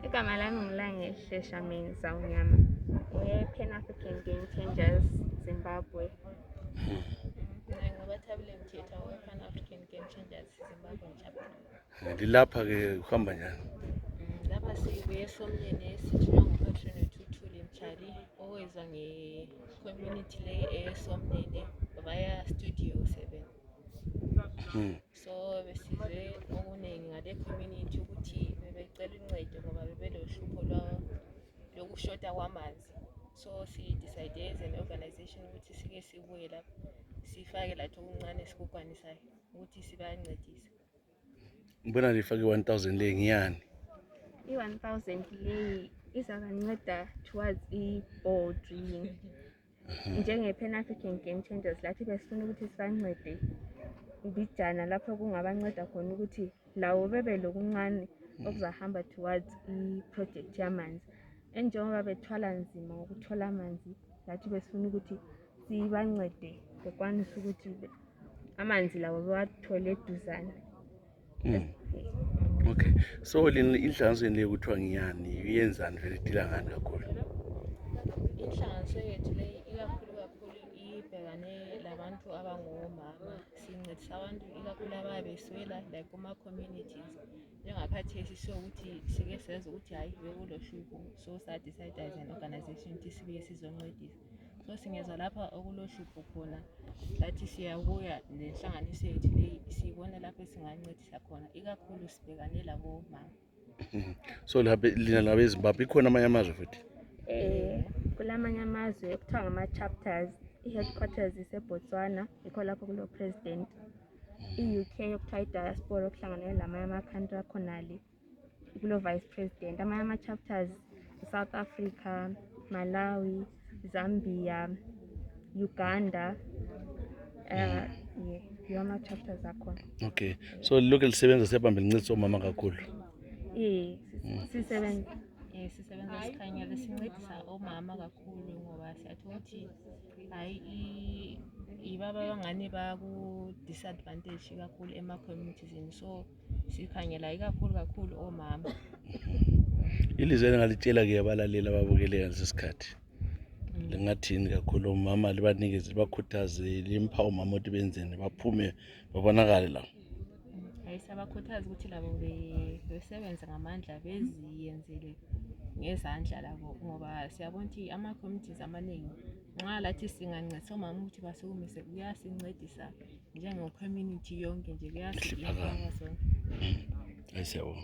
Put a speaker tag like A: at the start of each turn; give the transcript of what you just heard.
A: Igama lami ngilangehle Shamini Zawunyama. We-Pan African Game Changers Zimbabwe.
B: Ngobathabile Mthetha we-Pan African Game Changers Zimbabwe chapter.
C: Lilapha-ke kuhamba njani?
B: Lapha sibuye somnyene sithiwa nguPatrone Thuthuli Mtshali owezwa nge-community le esomnyene via Studio 7. So besizwe okuningi ngale community ukuthi bebecela uncedo ngoba bebelohlupho lokushota kwamanzi. So si-decide as an organization ukuthi sike sibuye lapha sifake lathi okuncane sikukwanisayo ukuthi sibancedise.
C: Ngibona lifake 1000 le ngiyani?
A: I-1000 leyi izabanceda towards i-ball drilling. Njenge-Pan African Game Changers lathi besifuna ukuthi sibancede ibijana lapho kungabanceda khona ukuthi lawo bebe lokuncane okuzahamba towards i-project yamanzi. Njengoba bethwala nzima ngokuthola amanzi, lathi besifuna ukuthi sibancede bekwanise ukuthi amanzi lawo bewathole eduzane.
C: Okay, so inhlanganiso le kuthiwa ngiyani iyenzani vele idila ngani kakhulu?
B: Inhlanganiso yethu le ikakhulu ibhekane labantu abangomama. Sincedisa abantu ikakhulu ababeswela like kuma-communities. Njengakhathesi sokuthi sike sezwe ukuthi hhayi bekulohlupho, so sa-decide as an organization ukuthi sibuye sizoncedisa. So singezwa lapha okulohlupho khona lathi siyabuya nenhlanganiso yethu le siyibona lapho esingancedisa khona ikakhulu sibhekane labomama.
C: So lina labezimbabwe ikhona amanye amazwe futhi?
A: Kulamanye amazwe kuthiwa ngama-chapters. I-headquarters iseBotswana, yikho lapho kulo-president. I-UK okuthiwa i-diaspora okuhlanganele lamanye ama-country akhonale kulo-vice president. Amanye ama-chapters South Africa, Malawi, Zambia, Uganda. Yiwo ama-chapters akhona.
C: Okay, so lokhu lisebenza siyabamba lincedisa omama kakhulu?
A: Sisebenza
B: Sikhangele sincedisa omama kakhulu ngoba siyathola ukuthi hayi ibaba abangane baku-disadvantage kakhulu ema-communities, so sikhangela kakhulu omama.
C: Ilizwe engalitshela-ke abalaleli ababukele ngalesi sikhathi lingathini kakhulu omama, libanikeze libakhuthaze, limpha omama ukuthi benzeni baphume babonakale la?
B: Siyabakhuthaza ukuthi labo besebenze ngamandla beziyenzele ngezandla labo ngoba siyabona ukuthi ama-communities amaningi nxa lathi singancedisa omama ukuthi basukumise kuyasincedisa njenge-community yonke nje kuyasihlipha sonke.
C: Siyabonga.